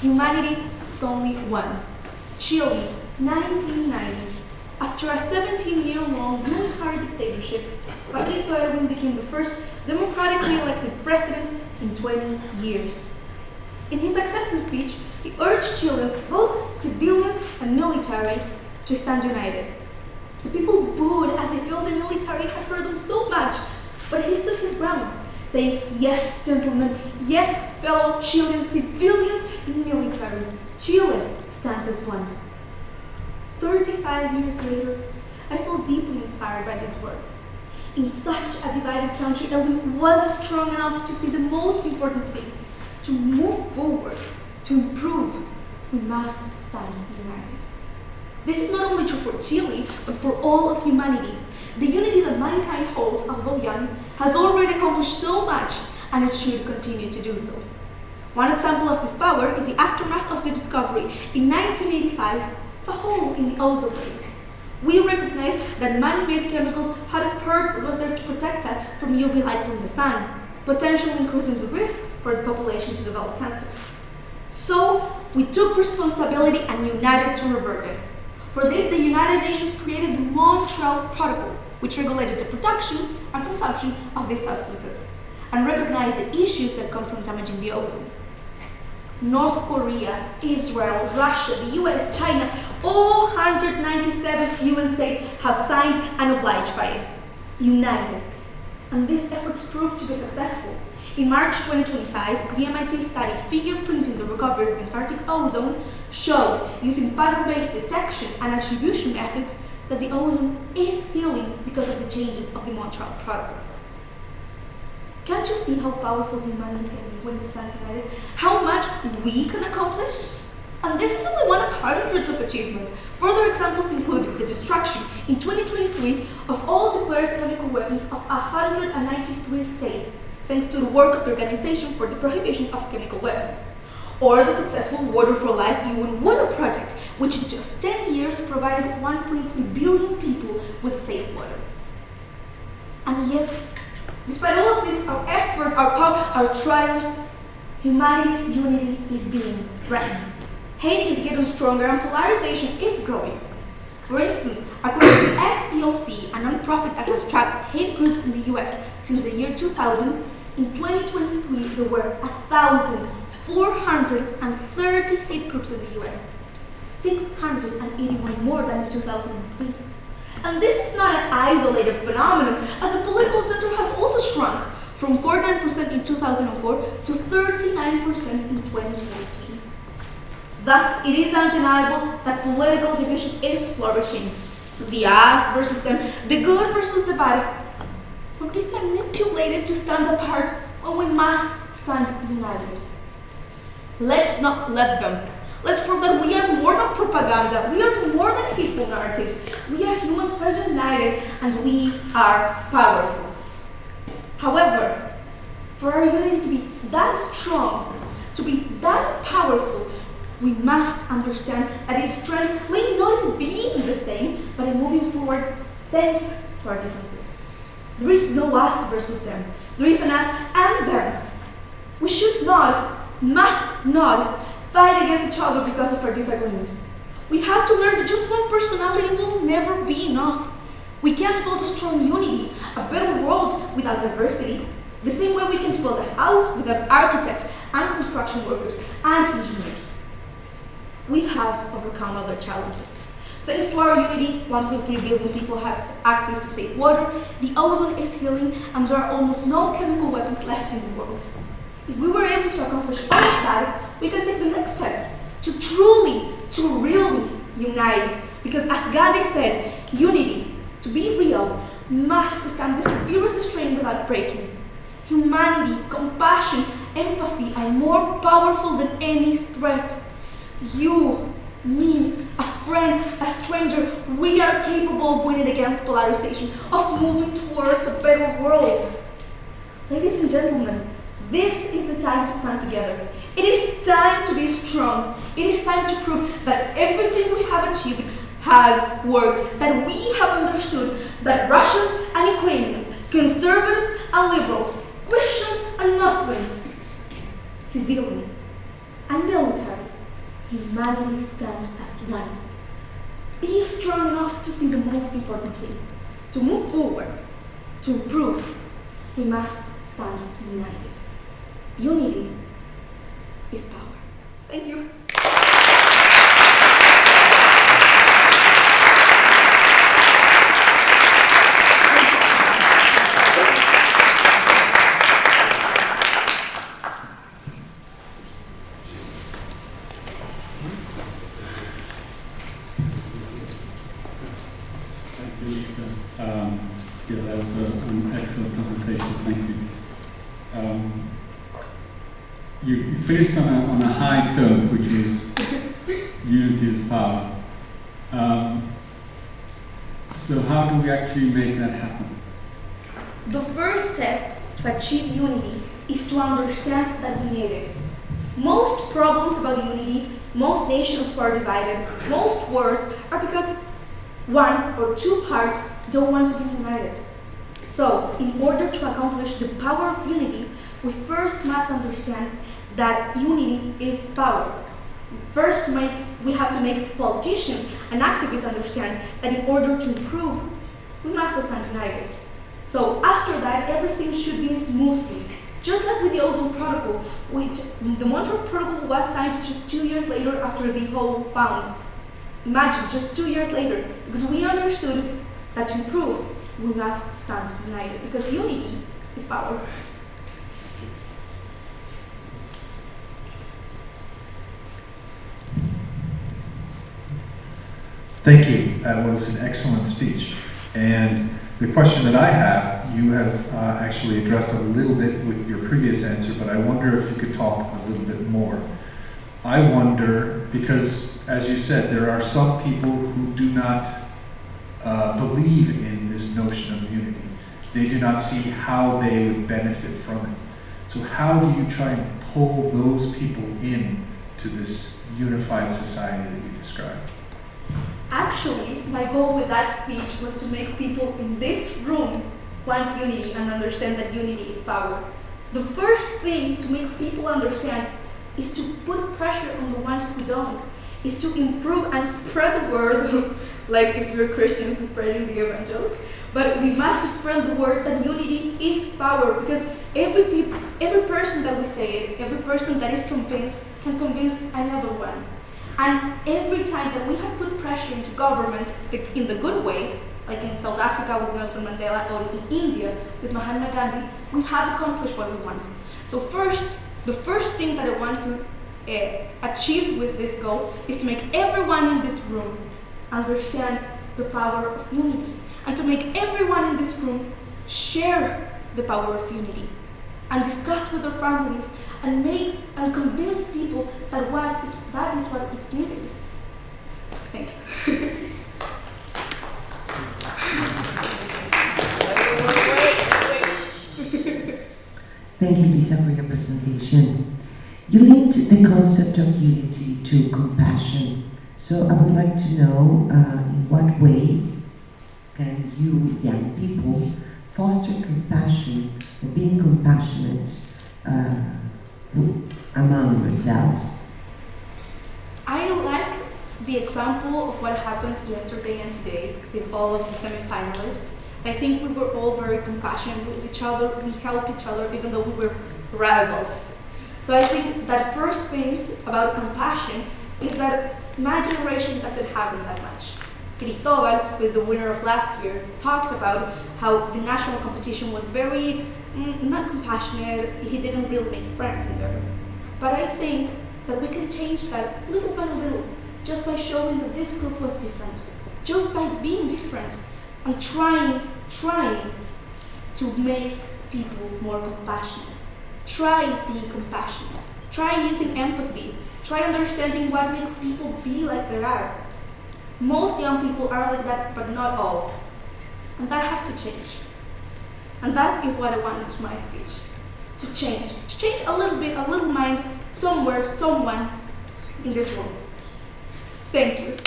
Humanity is only one. Chile, 1990. After a 17-year-long military dictatorship, Elisa became the first democratically elected president in 20 years. In his acceptance speech, he urged Chileans, both civilians and military, to stand united. The people booed as they felt the military had hurt them so much, but he stood his ground, saying, "Yes, gentlemen, yes, fellow Chilean civilians and military, Chile stands as one." 35 years later, I feel deeply inspired by these words. In such a divided country that we wasn't strong enough to see the most important thing, to move forward, to improve, we must stand united. This is not only true for Chile, but for all of humanity. The unity that mankind holds, although young, has already accomplished so much, and it should continue to do so. One example of this power is the aftermath of the discovery in 1985 of a hole in the ozone layer. We recognized that man-made chemicals had hurt what was there to protect us from UV light from the sun, potentially increasing the risks for the population to develop cancer. So, we took responsibility and united to revert it. For this, the United Nations created the Montreal Protocol, which regulated the production and consumption of these substances, and recognized the issues that come from damaging the ozone. North Korea, Israel, Russia, the US, China, all 197 UN states have signed and obliged by it, united. And these efforts proved to be successful. In March 2025, the MIT study fingerprinting the recovery of Antarctic ozone showed, using pattern-based detection and attribution methods, that the ozone is healing because of the changes of the Montreal Protocol. Can't you see how powerful humanity can be when it stands united? How much we can accomplish? And this is only one of hundreds of achievements. Further examples include the destruction in 2023 of all declared chemical weapons of 193 states, thanks to the work of the Organization for the Prohibition of Chemical Weapons. Or the successful Water for Life UN Water Project, which in just 10 years provided 1.3 billion people with safe water. And yet, despite all of this, our effort, our power, our triumphs, humanity's unity is being threatened. Hate is getting stronger and polarization is growing. For instance, according to the SPLC, a non-profit that has tracked hate groups in the US since the year 2000, in 2023 there were 1,430 hate groups in the US, 681 more than in 2003. And this is not an isolated phenomenon, as the political center has also shrunk from 49% in 2004 to 39% in 2014. Thus, it is undeniable that political division is flourishing. The us versus them, the good versus the bad, we're being manipulated to stand apart when we must stand united. Let's not let them. Let's prove that we are more than propaganda, we are more than hateful narratives. We are humans who are united, and we are powerful. However, for our unity to be that strong, to be that powerful, we must understand that its strength lay not in being the same, but in moving forward thanks to our differences. There is no us versus them. There is an us and them. We should not, must not, fight against each other because of our disagreements. We have to learn that just one personality will never be enough. We can't build a strong unity, a better world without diversity. The same way we can't build a house without architects and construction workers and engineers. We have overcome other challenges. Thanks to our unity, 1.3 billion people have access to safe water, the ozone is healing, and there are almost no chemical weapons left in the world. If we were able to accomplish all of that, we can take the next step to really unite. Because as Gandhi said, unity, to be real, must stand the severest strain without breaking. Humanity, compassion, empathy are more powerful than any threat. You, me, a friend, a stranger, we are capable of winning against polarization, of moving towards a better world. Ladies and gentlemen, this is the time to stand together. It is time to be strong. It is time to prove that everything we have achieved has worked, that we have understood that Russians and Ukrainians, conservatives and liberals, Christians and Muslims, civilians and military, humanity stands as one. Be strong enough to see the most important thing. To move forward, to improve, we must stand united. Unity is power. Thank you. Elisa. Yeah, that was an excellent presentation. Thank you. You finished on a high tone, which is unity is power. So how do we actually make that happen? The first step to achieve unity is to understand that we need it. Most problems about unity, most nations who are divided, most wars are because one or two parts don't want to be united. So, in order to accomplish the power of unity, we first must understand that unity is power. First, we have to make politicians and activists understand that in order to improve, we must stand united. So, after that, everything should be smoothly. Just like with the Ozone Protocol, which the Montreal Protocol was signed just 2 years later after the whole found. Imagine, just 2 years later, because we understood that to improve, we must stand united, because unity is power. Thank you. That was an excellent speech. And the question that I have, you have actually addressed a little bit with your previous answer, but I wonder if you could talk a little bit more. I wonder, because as you said, there are some people who do not believe in this notion of unity. They do not see how they would benefit from it. So how do you try and pull those people in to this unified society that you described? Actually, my goal with that speech was to make people in this room want unity and understand that unity is power. The first thing to make people understand is to put pressure on the ones who don't, is to improve and spread the word, like if you're Christians, spreading the evangelic. But we must spread the word that unity is power, because every person that we say it, every person that is convinced can convince another one. And every time that we have put pressure into governments in the good way, like in South Africa with Nelson Mandela or in India with Mahatma Gandhi, we have accomplished what we want. So the first thing that I want to achieve with this goal is to make everyone in this room understand the power of unity, and to make everyone in this room share the power of unity, and discuss with their families, and convince people that that is what is needed. Thank you. Thank you, Lisa, for your presentation. You linked the concept of unity to compassion. So I would like to know in what way can you, young people, foster compassion and being compassionate among yourselves? I like the example of what happened yesterday and today with all of the semi-finalists. I think we were all very compassionate with each other. We helped each other even though we were rivals. So I think that first things about compassion is that my generation doesn't have it that much. Cristobal, who is the winner of last year, talked about how the national competition was very not compassionate. He didn't really make friends in there. But I think that we can change that little by little, just by showing that this group was different, just by being different, and trying to make people more compassionate. Try being compassionate. Try using empathy. Try understanding what makes people be like they are. Most young people are like that, but not all. And that has to change. And that is what I wanted to my speech. To change a little bit, a little mind, somewhere, someone in this room. Thank you.